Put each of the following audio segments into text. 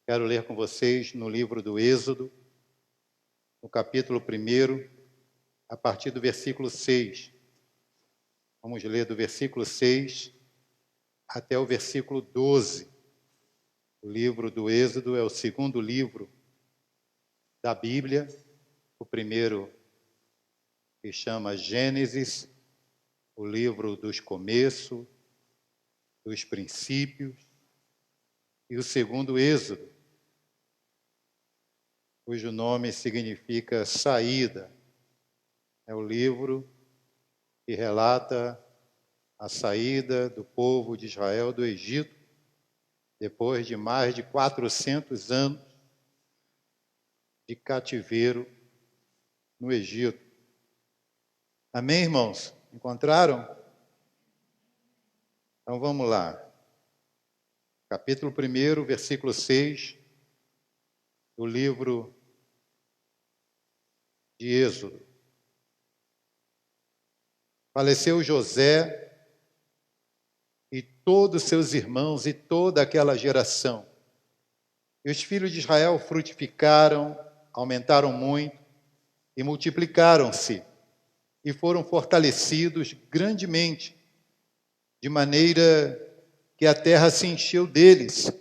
Quero ler com vocês no livro do Êxodo, no capítulo 1, a partir do versículo 6. Vamos ler do versículo 6 até o versículo 12. O livro do Êxodo é o segundo livro da Bíblia. O primeiro que chama Gênesis, o livro dos começos, dos princípios, e o segundo Êxodo, cujo nome significa saída. É o livro que relata a saída do povo de Israel do Egito, depois de mais de 400 anos de cativeiro no Egito. Amém, irmãos? Encontraram? Então vamos lá. Capítulo 1, versículo 6, do livro de Êxodo. Faleceu José e todos seus irmãos e toda aquela geração. E os filhos de Israel frutificaram, aumentaram muito e multiplicaram-se e foram fortalecidos grandemente, de maneira que a terra se encheu deles.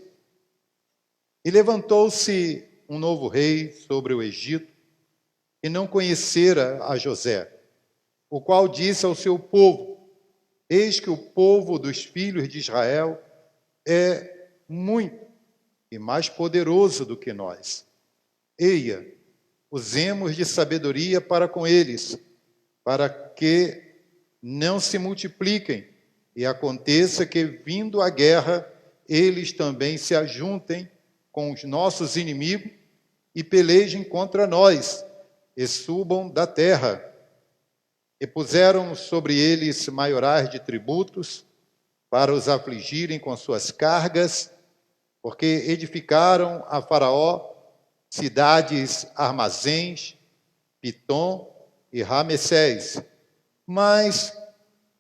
E levantou-se um novo rei sobre o Egito, que não conhecera a José, o qual disse ao seu povo: eis que o povo dos filhos de Israel é muito e mais poderoso do que nós. Eia, usemos de sabedoria para com eles, para que não se multipliquem, e aconteça que, vindo a guerra, eles também se ajuntem com os nossos inimigos e pelejem contra nós, e subam da terra. E puseram sobre eles maiorais de tributos, para os afligirem com suas cargas, porque edificaram a Faraó cidades, armazéns, Pitom e Ramessés. Mas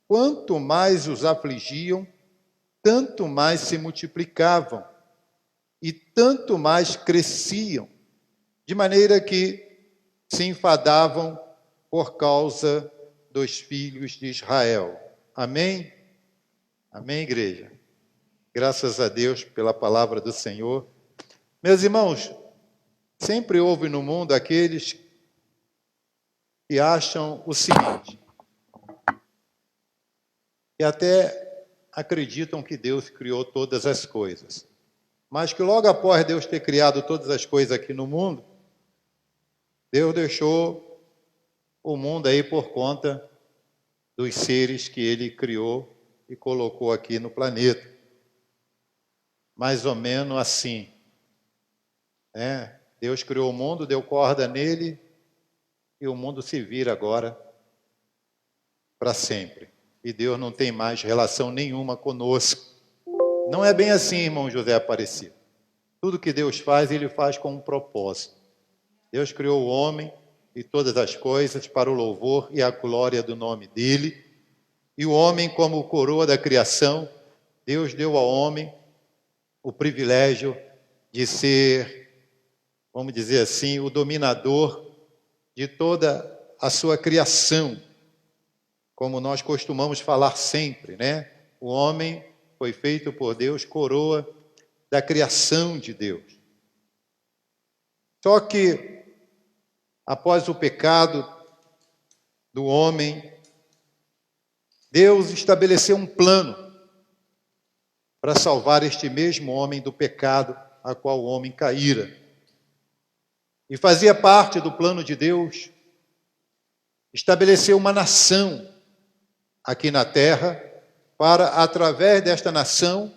quanto mais os afligiam, tanto mais se multiplicavam e tanto mais cresciam, de maneira que se enfadavam por causa dos filhos de Israel. Amém? Amém, igreja? Graças a Deus pela palavra do Senhor. Meus irmãos, sempre houve no mundo aqueles que acham o seguinte, que até acreditam que Deus criou todas as coisas, mas que logo após Deus ter criado todas as coisas aqui no mundo, Deus deixou o mundo aí por conta dos seres que Ele criou e colocou aqui no planeta. Mais ou menos assim, né? Deus criou o mundo, deu corda nele, e o mundo se vira agora para sempre. E Deus não tem mais relação nenhuma conosco. Não é bem assim, irmão José Aparecido. Tudo que Deus faz, Ele faz com um propósito. Deus criou o homem e todas as coisas para o louvor e a glória do nome dEle. E o homem, como coroa da criação, Deus deu ao homem o privilégio de ser, vamos dizer assim, o dominador de toda a sua criação. Como nós costumamos falar sempre, né? O homem foi feito por Deus coroa da criação de Deus. Só que, após o pecado do homem, Deus estabeleceu um plano para salvar este mesmo homem do pecado a qual o homem caíra. E fazia parte do plano de Deus estabelecer uma nação aqui na terra, para, através desta nação,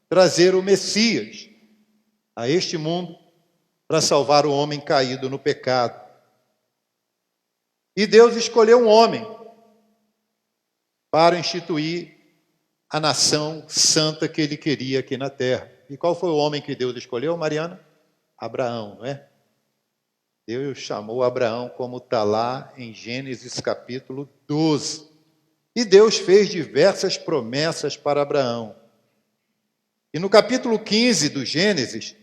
trazer o Messias a este mundo, para salvar o homem caído no pecado. E Deus escolheu um homem para instituir a nação santa que Ele queria aqui na terra. E qual foi o homem que Deus escolheu, Mariana? Abraão, não é? Deus chamou Abraão, como está lá em Gênesis capítulo 12. E Deus fez diversas promessas para Abraão. E no capítulo 15 do Gênesis,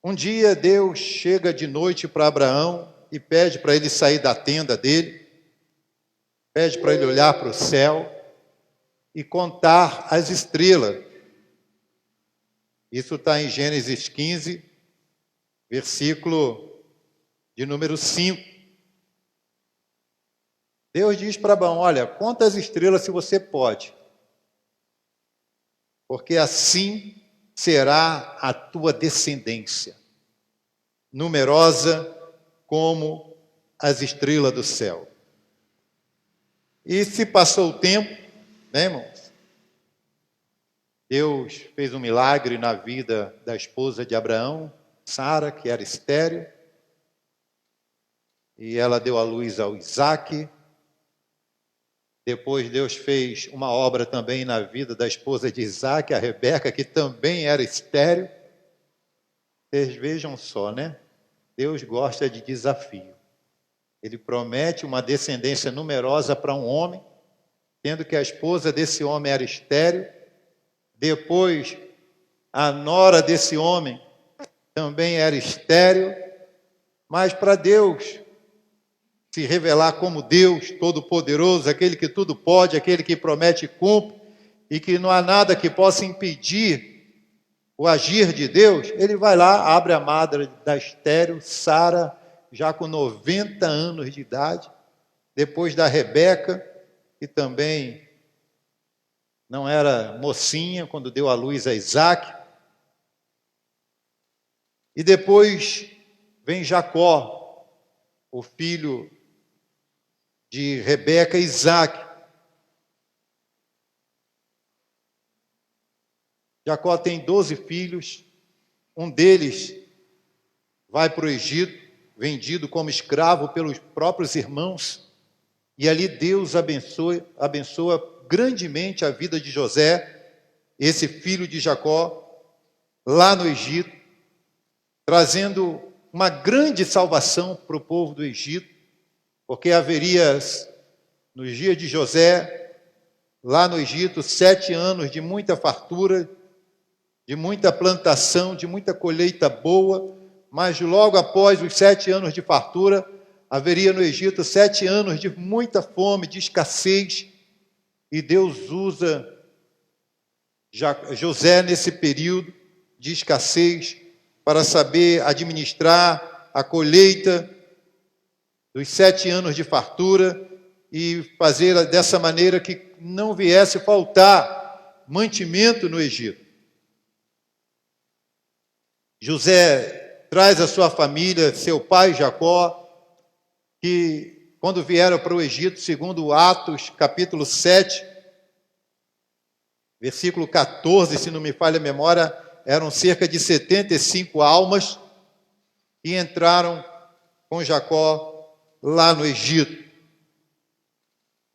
Um dia Deus chega de noite para Abraão e pede para ele sair da tenda dele, pede para ele olhar para o céu e contar as estrelas. Isso está em Gênesis 15, versículo de número 5. Deus diz para Abraão: olha, conta as estrelas se você pode, porque assim será a tua descendência, numerosa como as estrelas do céu. E se passou o tempo, né, irmãos? Deus fez um milagre na vida da esposa de Abraão, Sara, que era estéril, e ela deu à luz ao Isaque. Depois Deus fez uma obra também na vida da esposa de Isaque, a Rebeca, que também era estéril. Vocês vejam só, né? Deus gosta de desafio. Ele promete uma descendência numerosa para um homem, tendo que a esposa desse homem era estéril. Depois, a nora desse homem também era estéril. Mas para Deus se revelar como Deus Todo-Poderoso, aquele que tudo pode, aquele que promete e cumpre, e que não há nada que possa impedir o agir de Deus, ele vai lá, abre a madre da estéril, Sara, já com 90 anos de idade, depois da Rebeca, que também não era mocinha quando deu à luz a Isaque. E depois vem Jacó, o filho de Rebeca e Isaque. Jacó tem 12 filhos, um deles vai para o Egito, vendido como escravo pelos próprios irmãos, e ali Deus abençoa grandemente a vida de José, esse filho de Jacó, lá no Egito, trazendo uma grande salvação para o povo do Egito, porque haveria, nos dias de José, lá no Egito, 7 anos de muita fartura, de muita plantação, de muita colheita boa, mas logo após os 7 anos de fartura, haveria no Egito 7 anos de muita fome, de escassez, e Deus usa José nesse período de escassez para saber administrar a colheita dos 7 anos de fartura e fazer dessa maneira que não viesse faltar mantimento no Egito. José traz a sua família, seu pai Jacó, que quando vieram para o Egito, segundo Atos, capítulo 7, versículo 14, se não me falha a memória, eram cerca de 75 almas que entraram com Jacó lá no Egito.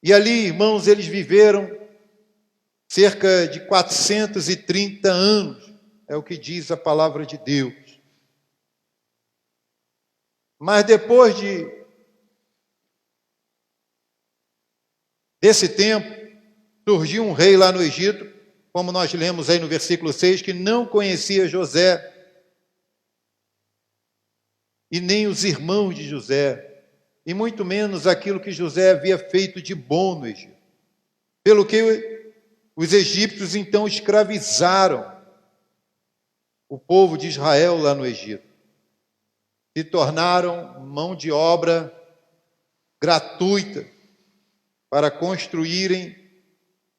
E ali, irmãos, eles viveram cerca de 430 anos, é o que diz a palavra de Deus. Mas depois desse tempo, surgiu um rei lá no Egito, como nós lemos aí no versículo 6, que não conhecia José, e nem os irmãos de José, e muito menos aquilo que José havia feito de bom no Egito. Pelo que os egípcios então escravizaram o povo de Israel lá no Egito. Se tornaram mão de obra gratuita para construírem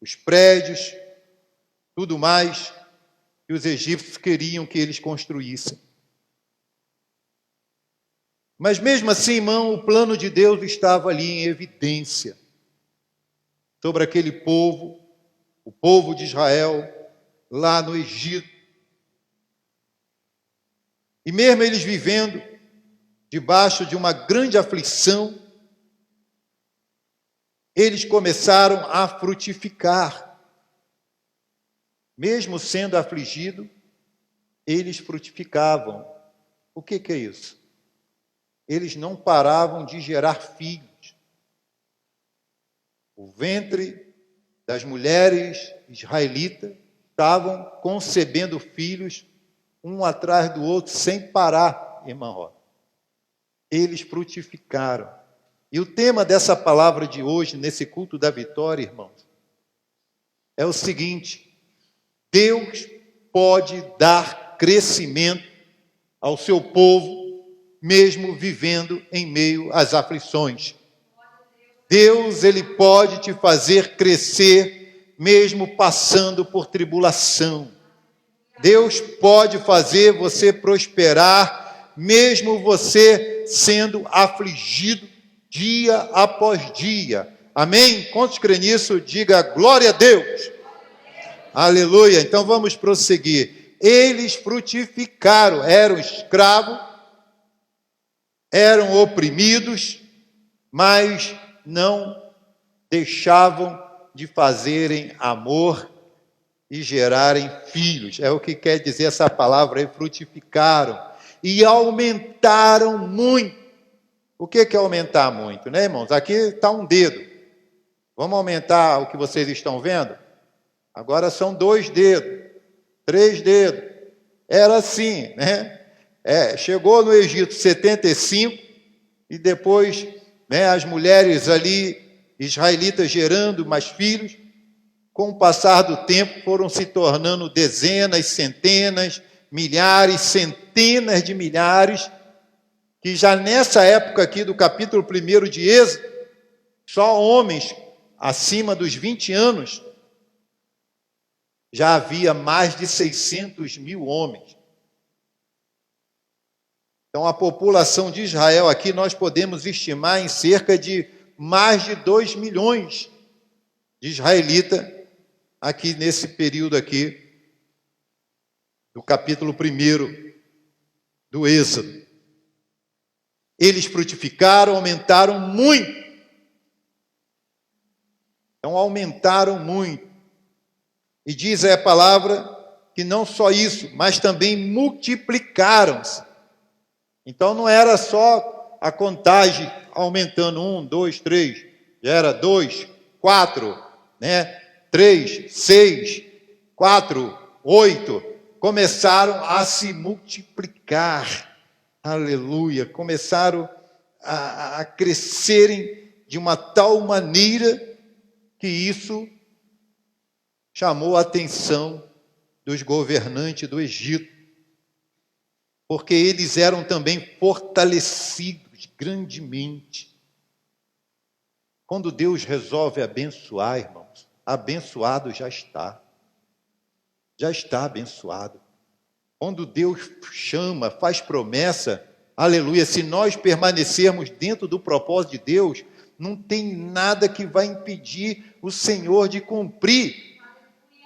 os prédios, tudo mais que os egípcios queriam que eles construíssem. Mas mesmo assim, irmão, o plano de Deus estava ali em evidência sobre aquele povo, o povo de Israel, lá no Egito. E mesmo eles vivendo debaixo de uma grande aflição, eles começaram a frutificar. Mesmo sendo afligidos, eles frutificavam. O que é isso? Eles não paravam de gerar filhos. O ventre das mulheres israelitas estavam concebendo filhos um atrás do outro, sem parar, irmã Rosa. Eles frutificaram. E o tema dessa palavra de hoje, nesse culto da vitória, irmãos, é o seguinte: Deus pode dar crescimento ao seu povo, mesmo vivendo em meio às aflições. Deus, Ele pode te fazer crescer, mesmo passando por tribulação. Deus pode fazer você prosperar, mesmo você sendo afligido dia após dia. Amém? Quantos creem nisso? Diga glória a Deus. Aleluia. Então vamos prosseguir. Eles frutificaram, eram escravos, eram oprimidos, mas não deixavam de fazerem amor e gerarem filhos. É o que quer dizer essa palavra aí, frutificaram. E aumentaram muito. O que é aumentar muito, né, irmãos? Aqui está um dedo. Vamos aumentar o que vocês estão vendo? Agora são 2 dedos, 3 dedos. Era assim, né? Chegou no Egito 75 e depois, né, as mulheres ali, israelitas, gerando mais filhos. Com o passar do tempo foram se tornando dezenas, centenas, milhares, centenas de milhares, que já nessa época aqui do capítulo 1 de Êxodo, só homens acima dos 20 anos, já havia mais de 600 mil homens. Então a população de Israel aqui nós podemos estimar em cerca de mais de 2 milhões de israelitas aqui nesse período aqui do capítulo 1 do Êxodo. Eles frutificaram, aumentaram muito. Então aumentaram muito. E diz a palavra que não só isso, mas também multiplicaram-se. Então não era só a contagem aumentando 1, 2, 3, já era 2, 4, né? 3, 6, 4, 8, começaram a se multiplicar. Aleluia! Começaram a crescerem de uma tal maneira que isso chamou a atenção dos governantes do Egito, porque eles eram também fortalecidos grandemente. Quando Deus resolve abençoar, irmãos, abençoado já está abençoado. Quando Deus chama, faz promessa, aleluia, se nós permanecermos dentro do propósito de Deus, não tem nada que vai impedir o Senhor de cumprir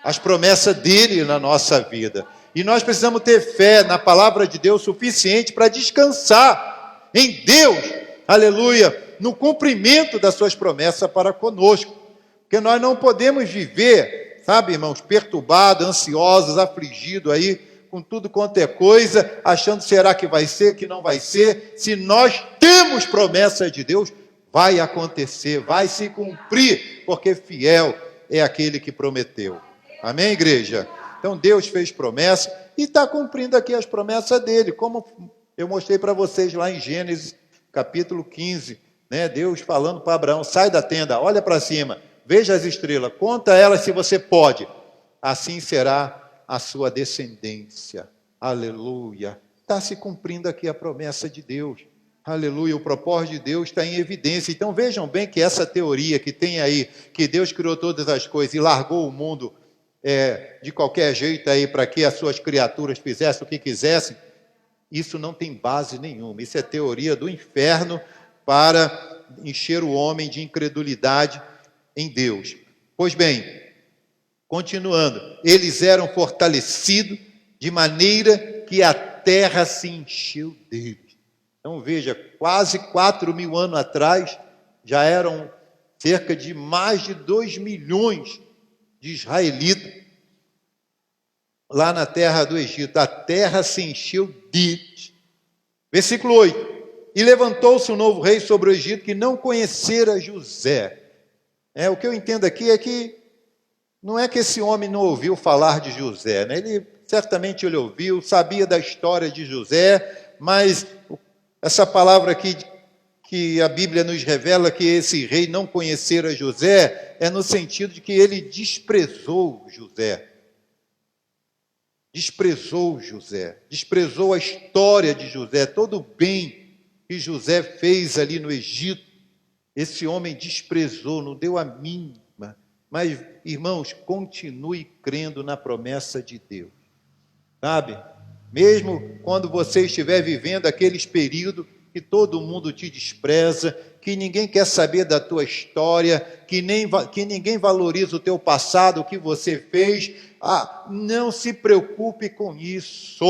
as promessas dele na nossa vida. E nós precisamos ter fé na palavra de Deus suficiente para descansar em Deus, aleluia, no cumprimento das suas promessas para conosco. Porque nós não podemos viver, sabe, irmãos, perturbados, ansiosos, afligidos aí, com tudo quanto é coisa, achando será que vai ser, que não vai ser. Se nós temos promessa de Deus, vai acontecer, vai se cumprir, porque fiel é aquele que prometeu. Amém, igreja? Então Deus fez promessa e está cumprindo aqui as promessas dele, como eu mostrei para vocês lá em Gênesis capítulo 15, né? Deus falando para Abraão: sai da tenda, olha para cima, veja as estrelas, conta elas se você pode, assim será a sua descendência. Aleluia. Está se cumprindo aqui a promessa de Deus. Aleluia. O propósito de Deus está em evidência. Então vejam bem que essa teoria que tem aí, que Deus criou todas as coisas e largou o mundo de qualquer jeito aí para que as suas criaturas fizessem o que quisessem, isso não tem base nenhuma. Isso é teoria do inferno para encher o homem de incredulidade em Deus. Pois bem, continuando, eles eram fortalecidos de maneira que a terra se encheu deles. Então veja, quase 4.000 anos atrás, já eram cerca de mais de 2 milhões de israelitas lá na terra do Egito. A terra se encheu deles. Versículo 8. E levantou-se um novo rei sobre o Egito que não conhecera José. O que eu entendo aqui é que não é que esse homem não ouviu falar de José, né? Ele certamente ele ouviu, sabia da história de José, mas essa palavra aqui que a Bíblia nos revela que esse rei não conhecera José, é no sentido de que ele desprezou José. Desprezou José, desprezou a história de José, todo o bem que José fez ali no Egito. Esse homem desprezou, não deu a mínima. Mas, irmãos, continue crendo na promessa de Deus. Sabe? Mesmo quando você estiver vivendo aqueles períodos que todo mundo te despreza, que ninguém quer saber da tua história, que ninguém valoriza o teu passado, o que você fez, não se preocupe com isso,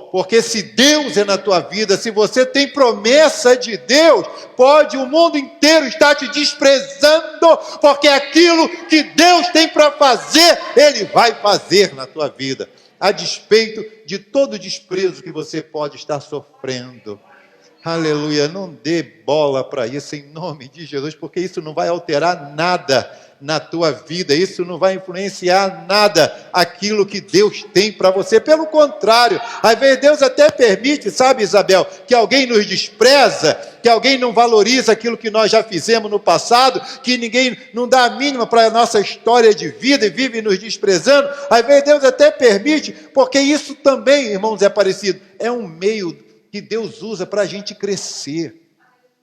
porque se Deus é na tua vida, se você tem promessa de Deus, pode o mundo inteiro estar te desprezando, porque aquilo que Deus tem para fazer, Ele vai fazer na tua vida, a despeito de todo o desprezo que você pode estar sofrendo. Aleluia, não dê bola para isso em nome de Jesus, porque isso não vai alterar nada na tua vida, isso não vai influenciar nada aquilo que Deus tem para você, pelo contrário, às vezes Deus até permite, sabe, Isabel, que alguém nos despreza, que alguém não valoriza aquilo que nós já fizemos no passado, que ninguém não dá a mínima para a nossa história de vida e vive nos desprezando, às vezes Deus até permite, porque isso também, irmãos, é parecido, é um meio que Deus usa para a gente crescer,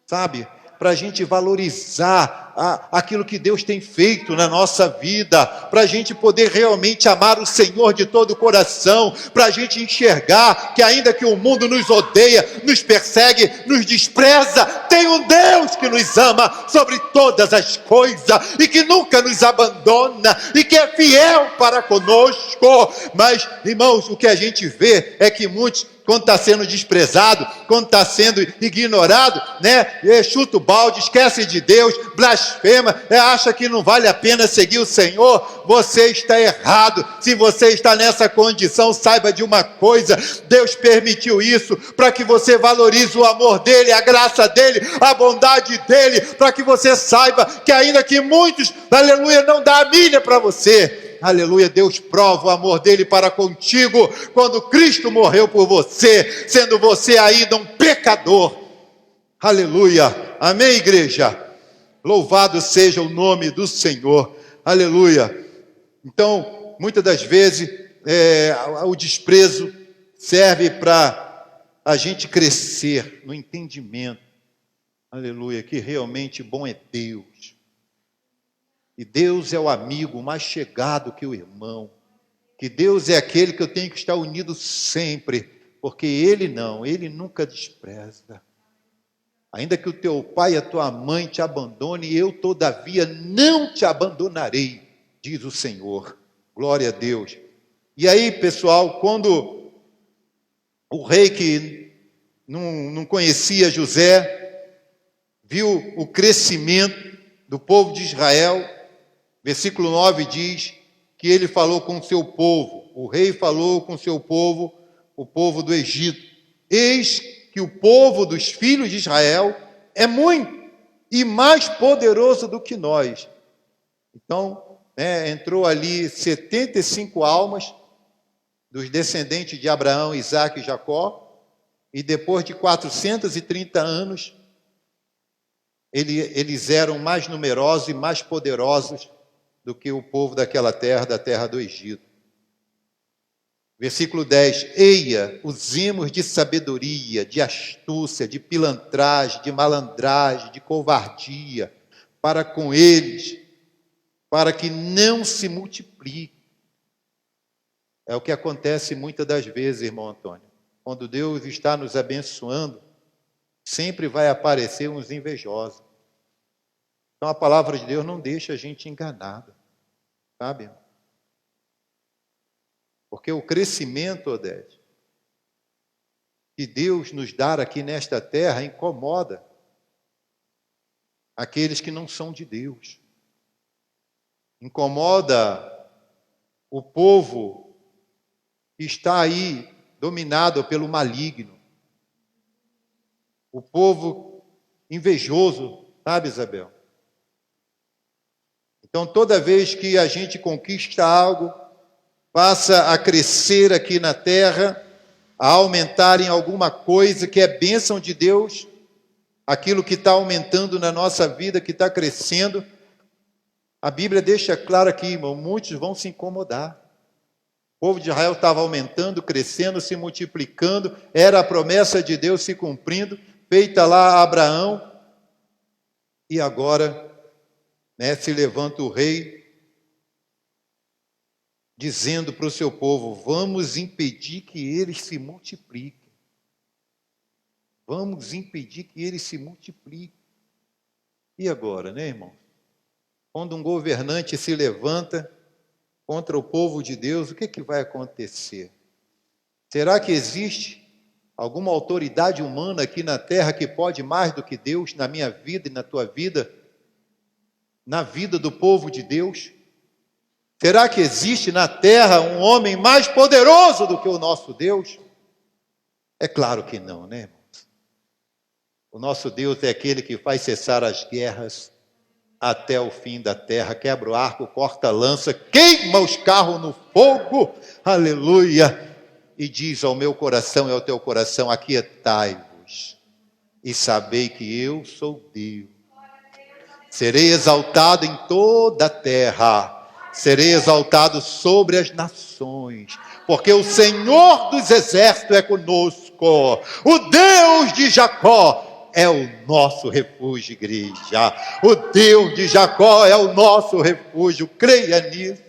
sabe? Para a gente valorizar aquilo que Deus tem feito na nossa vida, para a gente poder realmente amar o Senhor de todo o coração, para a gente enxergar que ainda que o mundo nos odeia, nos persegue, nos despreza, tem um Deus que nos ama sobre todas as coisas, e que nunca nos abandona, e que é fiel para conosco. Mas, irmãos, o que a gente vê é que muitos, quando está sendo desprezado, quando está sendo ignorado, chuta o balde, esquece de Deus, blasfema, acha que não vale a pena seguir o Senhor, você está errado. Se você está nessa condição, saiba de uma coisa, Deus permitiu isso para que você valorize o amor dEle, a graça dEle, a bondade dEle, para que você saiba que ainda que muitos, aleluia, não dá a milha para você, aleluia, Deus prova o amor dele para contigo, quando Cristo morreu por você, sendo você ainda um pecador. Aleluia, amém, igreja? Louvado seja o nome do Senhor, aleluia. Então, muitas das vezes, o desprezo serve para a gente crescer no entendimento, aleluia, que realmente bom é Deus. E Deus é o amigo mais chegado que o irmão. Que Deus é aquele que eu tenho que estar unido sempre. Porque Ele nunca despreza. Ainda que o teu pai e a tua mãe te abandone, eu todavia não te abandonarei, diz o Senhor. Glória a Deus. E aí, pessoal, quando o rei que não conhecia José, viu o crescimento do povo de Israel, versículo 9 diz que ele falou com o seu povo, o rei falou com o seu povo, o povo do Egito. Eis que o povo dos filhos de Israel é muito e mais poderoso do que nós. Então, entrou ali 75 almas dos descendentes de Abraão, Isaque e Jacó, e depois de 430 anos, eles eram mais numerosos e mais poderosos do que o povo daquela terra, da terra do Egito. Versículo 10, eia, usemos de sabedoria, de astúcia, de pilantragem, de malandragem, de covardia, para com eles, para que não se multiplique. É o que acontece muitas das vezes, irmão Antônio. Quando Deus está nos abençoando, sempre vai aparecer uns invejosos. Então a palavra de Deus não deixa a gente enganado, sabe? Porque o crescimento, Odete, que Deus nos dá aqui nesta terra incomoda aqueles que não são de Deus. Incomoda o povo que está aí dominado pelo maligno. O povo invejoso, sabe, Isabel? Então, toda vez que a gente conquista algo, passa a crescer aqui na terra, a aumentar em alguma coisa que é bênção de Deus, aquilo que está aumentando na nossa vida, que está crescendo. A Bíblia deixa claro aqui, irmão, muitos vão se incomodar. O povo de Israel estava aumentando, crescendo, se multiplicando, era a promessa de Deus se cumprindo, feita lá a Abraão, e agora, né, se levanta o rei, dizendo para o seu povo: vamos impedir que eles se multipliquem. Vamos impedir que eles se multipliquem. E agora, né, irmão? Quando um governante se levanta contra o povo de Deus, o que vai acontecer? Será que existe alguma autoridade humana aqui na terra que pode mais do que Deus na minha vida e na tua vida? Na vida do povo de Deus? Será que existe na terra um homem mais poderoso do que o nosso Deus? É claro que não, né, irmãos? O nosso Deus é aquele que faz cessar as guerras até o fim da terra, quebra o arco, corta a lança, queima os carros no fogo, aleluia, e diz ao meu coração e ao teu coração: aquietai-vos e sabei que eu sou Deus. Serei exaltado em toda a terra, serei exaltado sobre as nações, porque o Senhor dos exércitos é conosco, o Deus de Jacó é o nosso refúgio, igreja. O Deus de Jacó é o nosso refúgio, creia nisso.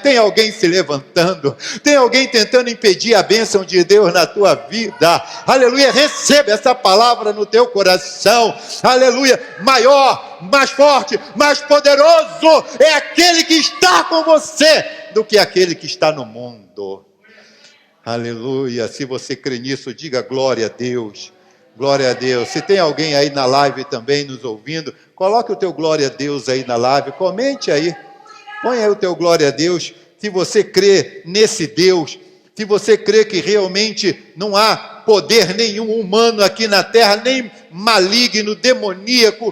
Tem alguém se levantando, tem alguém tentando impedir a bênção de Deus na tua vida, aleluia. Receba essa palavra no teu coração, aleluia. Maior, mais forte, mais poderoso é aquele que está com você do que aquele que está no mundo. Aleluia, se você crê nisso, diga glória a Deus, glória a Deus. Se tem alguém aí na live também nos ouvindo, coloque o teu glória a Deus aí na live, comente aí, põe aí o teu glória a Deus, se você crê nesse Deus, se você crê que realmente não há poder nenhum humano aqui na terra, nem maligno, demoníaco,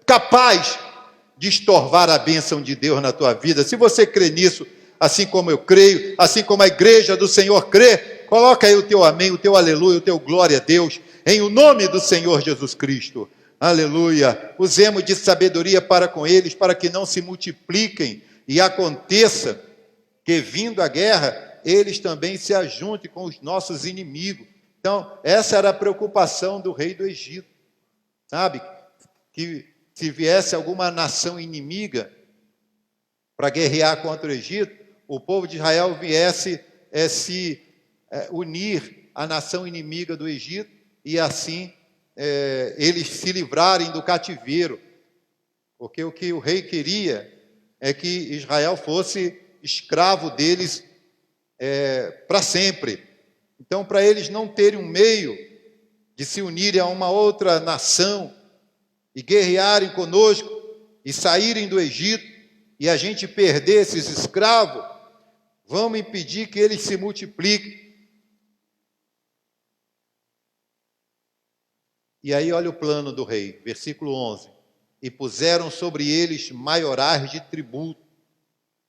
capaz de estorvar a bênção de Deus na tua vida. Se você crê nisso, assim como eu creio, assim como a igreja do Senhor crê, coloca aí o teu amém, o teu aleluia, o teu glória a Deus, em o nome do Senhor Jesus Cristo. Aleluia. Usemos de sabedoria para com eles, para que não se multipliquem e aconteça que, vindo a guerra, eles também se ajuntem com os nossos inimigos. Então, essa era a preocupação do rei do Egito, sabe? Que se viesse alguma nação inimiga para guerrear contra o Egito, o povo de Israel viesse se unir à nação inimiga do Egito e assim eles se livrarem do cativeiro. Porque o que o rei queria é que Israel fosse escravo deles para sempre. Então, para eles não terem um meio de se unirem a uma outra nação e guerrearem conosco e saírem do Egito e a gente perder esses escravos, vamos impedir que eles se multipliquem. E aí olha o plano do rei, versículo 11. E puseram sobre eles maiorais de tributo,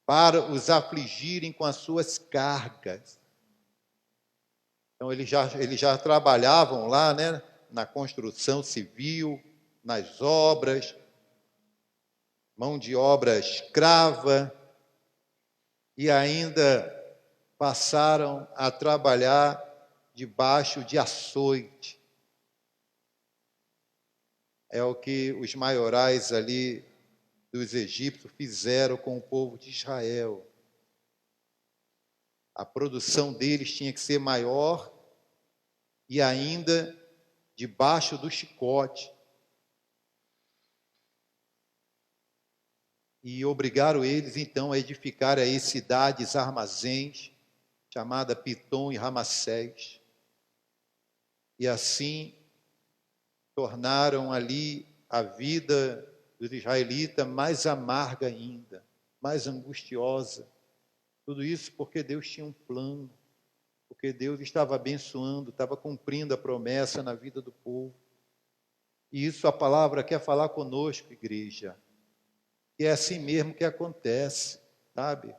para os afligirem com as suas cargas. Então eles já trabalhavam lá, né, na construção civil, nas obras, mão de obra escrava, e ainda passaram a trabalhar debaixo de açoite. É o que os maiorais ali dos egípcios fizeram com o povo de Israel. A produção deles tinha que ser maior e ainda debaixo do chicote. E obrigaram eles, então, a edificar aí cidades, armazéns, chamada Pitom e Ramassés. E assim tornaram ali a vida dos israelitas mais amarga ainda, mais angustiosa. Tudo isso porque Deus tinha um plano, porque Deus estava abençoando, estava cumprindo a promessa na vida do povo. E isso a palavra quer falar conosco, igreja. E é assim mesmo que acontece. sabe?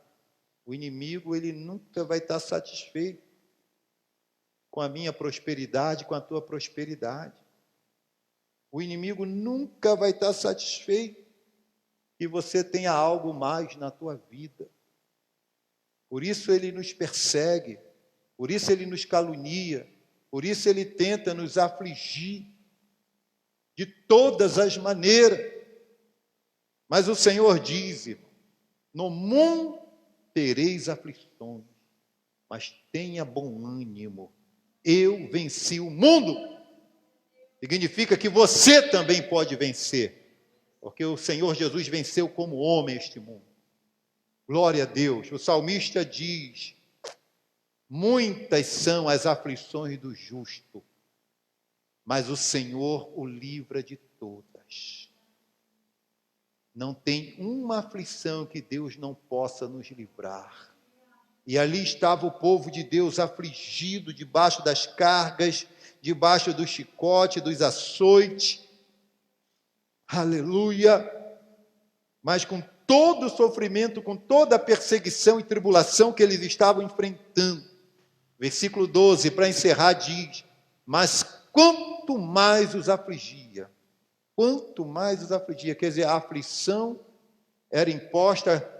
O inimigo, ele nunca vai estar satisfeito com a minha prosperidade, com a tua prosperidade. O inimigo nunca vai estar satisfeito que você tenha algo mais na tua vida. Por isso ele nos persegue, por isso ele nos calunia, por isso ele tenta nos afligir de todas as maneiras. Mas o Senhor diz: no mundo tereis aflições, mas tenha bom ânimo. Eu venci o mundo. Significa que você também pode vencer, porque o Senhor Jesus venceu como homem este mundo. Glória a Deus. O salmista diz: muitas são as aflições do justo, mas o Senhor o livra de todas. Não tem uma aflição que Deus não possa nos livrar. E ali estava o povo de Deus afligido, debaixo das cargas, debaixo do chicote, dos açoites. Aleluia! Mas com todo o sofrimento, com toda a perseguição e tribulação que eles estavam enfrentando. Versículo 12, para encerrar, diz: mas quanto mais os afligia, quer dizer, a aflição era imposta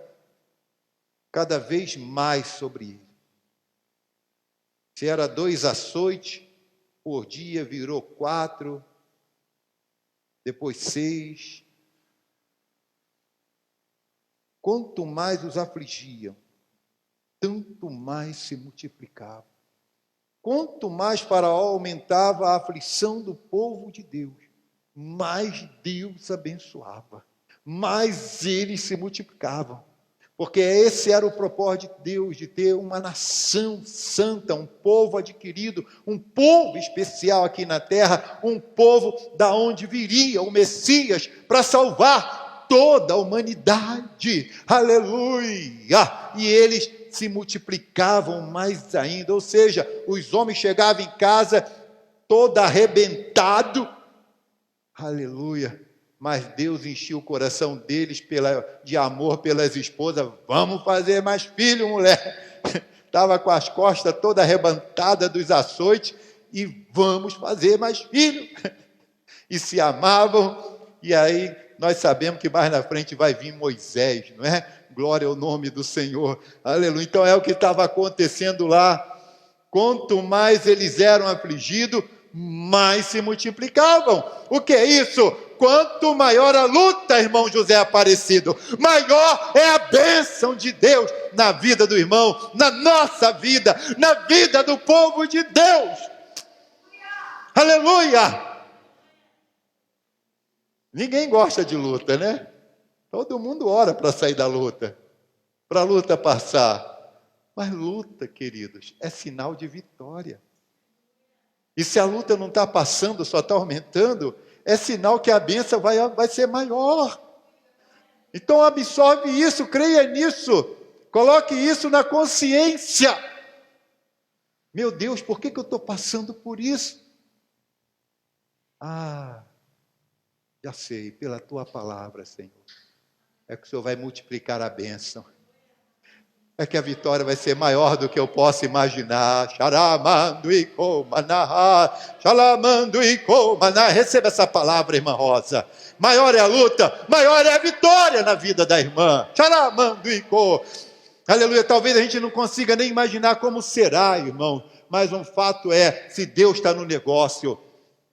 cada vez mais sobre ele. Se era 2 açoites por dia, virou 4, depois 6. Quanto mais os afligiam, tanto mais se multiplicavam. Quanto mais Faraó aumentava a aflição do povo de Deus, mais Deus abençoava, mais eles se multiplicavam. Porque esse era o propósito de Deus, de ter uma nação santa, um povo adquirido, um povo especial aqui na terra, um povo da onde viria o Messias para salvar toda a humanidade. Aleluia! E eles se multiplicavam mais ainda, ou seja, os homens chegavam em casa todo arrebentado. Aleluia! Mas Deus enchia o coração deles de amor pelas esposas. Vamos fazer mais filho, mulher. Estava com as costas toda arrebentada dos açoites. E vamos fazer mais filho. E se amavam. E aí nós sabemos que mais na frente vai vir Moisés, não é? Glória ao nome do Senhor. Aleluia. Então é o que estava acontecendo lá. Quanto mais eles eram afligidos, mais se multiplicavam. O que é isso? Quanto maior a luta, irmão José Aparecido, maior é a bênção de Deus na vida do irmão, na nossa vida, na vida do povo de Deus. Aleluia! Ninguém gosta de luta, né? Todo mundo ora para sair da luta, para a luta passar. Mas luta, queridos, é sinal de vitória. E se a luta não está passando, só está aumentando, é sinal que a bênção vai ser maior. Então absorve isso, creia nisso, coloque isso na consciência. Meu Deus, por que eu estou passando por isso? Já sei, pela tua palavra, Senhor. É que o Senhor vai multiplicar a bênção. É que a vitória vai ser maior do que eu posso imaginar. Receba essa palavra, irmã Rosa. Maior é a luta, maior é a vitória na vida da irmã. Aleluia. Talvez a gente não consiga nem imaginar como será, irmão. Mas um fato é, se Deus está no negócio,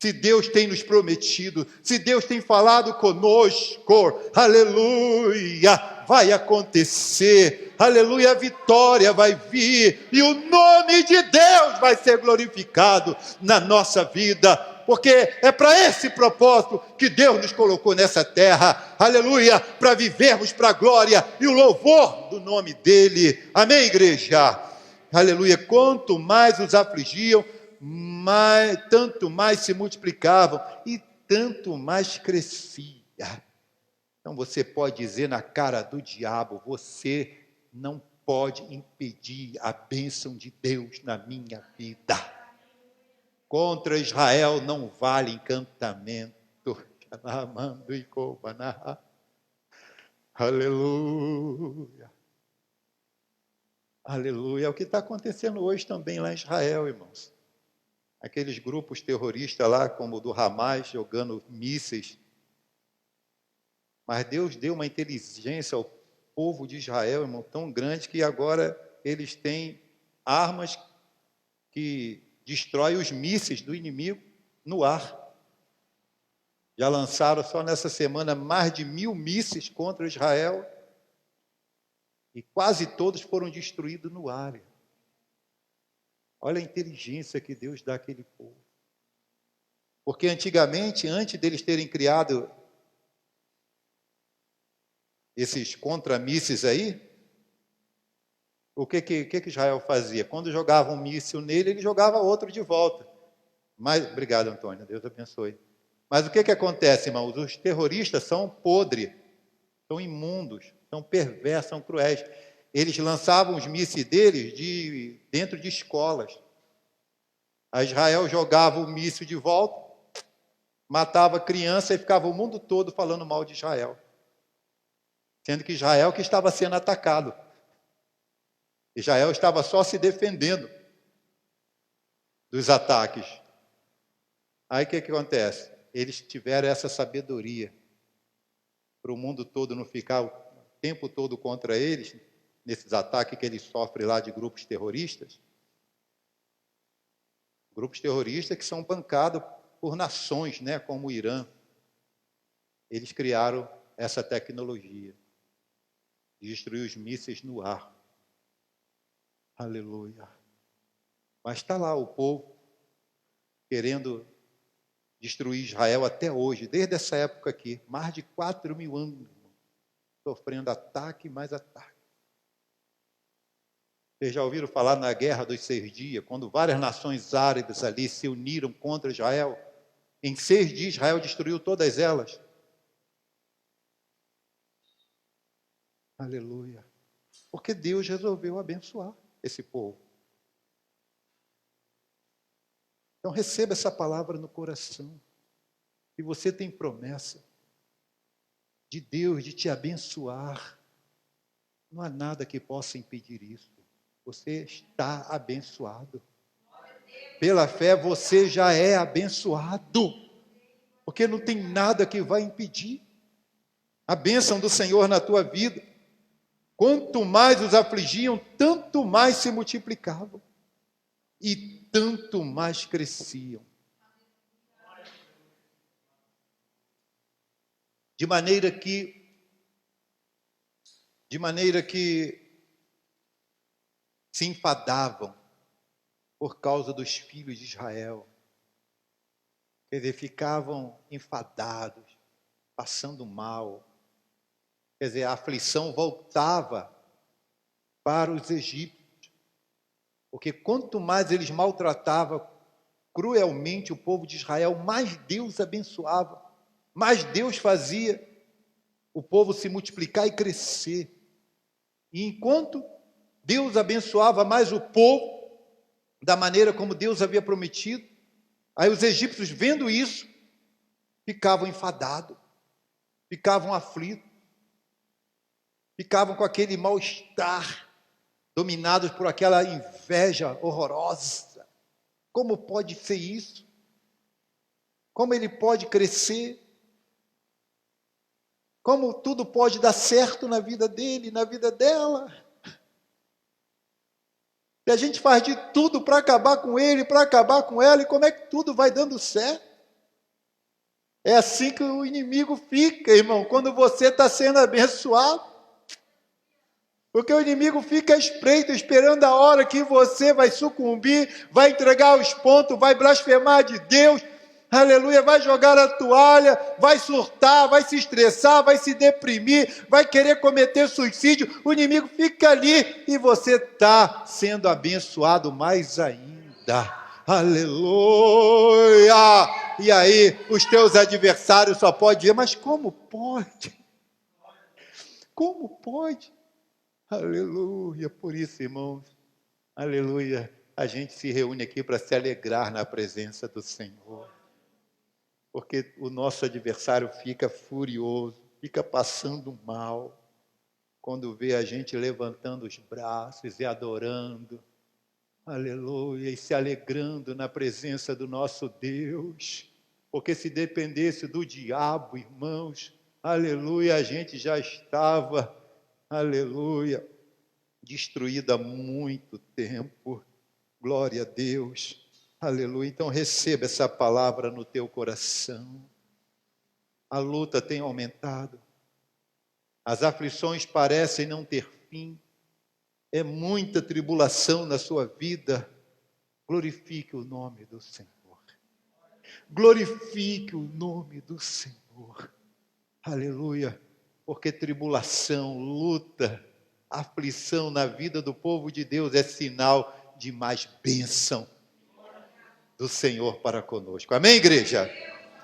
se Deus tem nos prometido, se Deus tem falado conosco, aleluia, vai acontecer, aleluia, a vitória vai vir, e o nome de Deus vai ser glorificado na nossa vida, porque é para esse propósito que Deus nos colocou nessa terra, aleluia, para vivermos para a glória e o louvor do nome dEle, amém, igreja? Aleluia, quanto mais os afligiam, tanto mais se multiplicavam e tanto mais crescia. Então você pode dizer na cara do diabo: você não pode impedir a bênção de Deus na minha vida. Contra Israel não vale encantamento. Aleluia. Aleluia. É o que está acontecendo hoje também lá em Israel, irmãos. Aqueles grupos terroristas lá, como o do Hamas, jogando mísseis. Mas Deus deu uma inteligência ao povo de Israel, irmão, tão grande que agora eles têm armas que destroem os mísseis do inimigo no ar. Já lançaram só nessa semana mais de 1.000 mísseis contra Israel e quase todos foram destruídos no ar. Olha a inteligência que Deus dá àquele povo. Porque antigamente, antes deles terem criado esses contramísseis aí, o que Israel fazia? Quando jogava um míssil nele, ele jogava outro de volta. Mas, obrigado, Antônio, Deus abençoe. Mas o que acontece, irmãos? Os terroristas são podres, são imundos, são perversos, são cruéis. Eles lançavam os mísseis deles dentro de escolas. A Israel jogava o míssil de volta, matava criança e ficava o mundo todo falando mal de Israel. Sendo que Israel que estava sendo atacado. Israel estava só se defendendo dos ataques. Aí o que acontece? Eles tiveram essa sabedoria para o mundo todo não ficar o tempo todo contra eles, nesses ataques que eles sofrem lá de grupos terroristas. Grupos terroristas que são bancados por nações, né, como o Irã. Eles criaram essa tecnologia de destruir os mísseis no ar. Aleluia. Mas está lá o povo querendo destruir Israel até hoje, desde essa época aqui, mais de 4.000 anos, sofrendo ataque e mais ataque. Vocês já ouviram falar na Guerra dos 6 Dias, quando várias nações árabes ali se uniram contra Israel? Em 6 dias, Israel destruiu todas elas. Aleluia. Porque Deus resolveu abençoar esse povo. Então receba essa palavra no coração. E você tem promessa de Deus de te abençoar. Não há nada que possa impedir isso. Você está abençoado. Pela fé você já é abençoado. Porque não tem nada que vai impedir a bênção do Senhor na tua vida. Quanto mais os afligiam, tanto mais se multiplicavam. E tanto mais cresciam. De maneira que se enfadavam por causa dos filhos de Israel. Quer dizer, ficavam enfadados, passando mal. Quer dizer, a aflição voltava para os egípcios. Porque quanto mais eles maltratavam cruelmente o povo de Israel, mais Deus abençoava, mais Deus fazia o povo se multiplicar e crescer. E enquanto Deus abençoava mais o povo, da maneira como Deus havia prometido, aí os egípcios, vendo isso, ficavam enfadados, ficavam aflitos, ficavam com aquele mal-estar, dominados por aquela inveja horrorosa. Como pode ser isso? Como ele pode crescer? Como tudo pode dar certo na vida dele, na vida dela? E a gente faz de tudo para acabar com ele, para acabar com ela, e como é que tudo vai dando certo? É assim que o inimigo fica, irmão, quando você está sendo abençoado. Porque o inimigo fica à espreita, esperando a hora que você vai sucumbir, vai entregar os pontos, vai blasfemar de Deus, aleluia, vai jogar a toalha, vai surtar, vai se estressar, vai se deprimir, vai querer cometer suicídio. O inimigo fica ali e você está sendo abençoado mais ainda. Aleluia! E aí, os teus adversários só podem dizer, mas como pode? Como pode? Aleluia, por isso, irmãos, aleluia, a gente se reúne aqui para se alegrar na presença do Senhor, porque o nosso adversário fica furioso, fica passando mal, quando vê a gente levantando os braços e adorando, aleluia, e se alegrando na presença do nosso Deus, porque se dependesse do diabo, irmãos, aleluia, a gente já estava, aleluia, destruído há muito tempo, glória a Deus, aleluia. Então receba essa palavra no teu coração. A luta tem aumentado, as aflições parecem não ter fim, é muita tribulação na sua vida. Glorifique o nome do Senhor. Glorifique o nome do Senhor. Aleluia. Porque tribulação, luta, aflição na vida do povo de Deus é sinal de mais bênção do Senhor para conosco. Amém, igreja?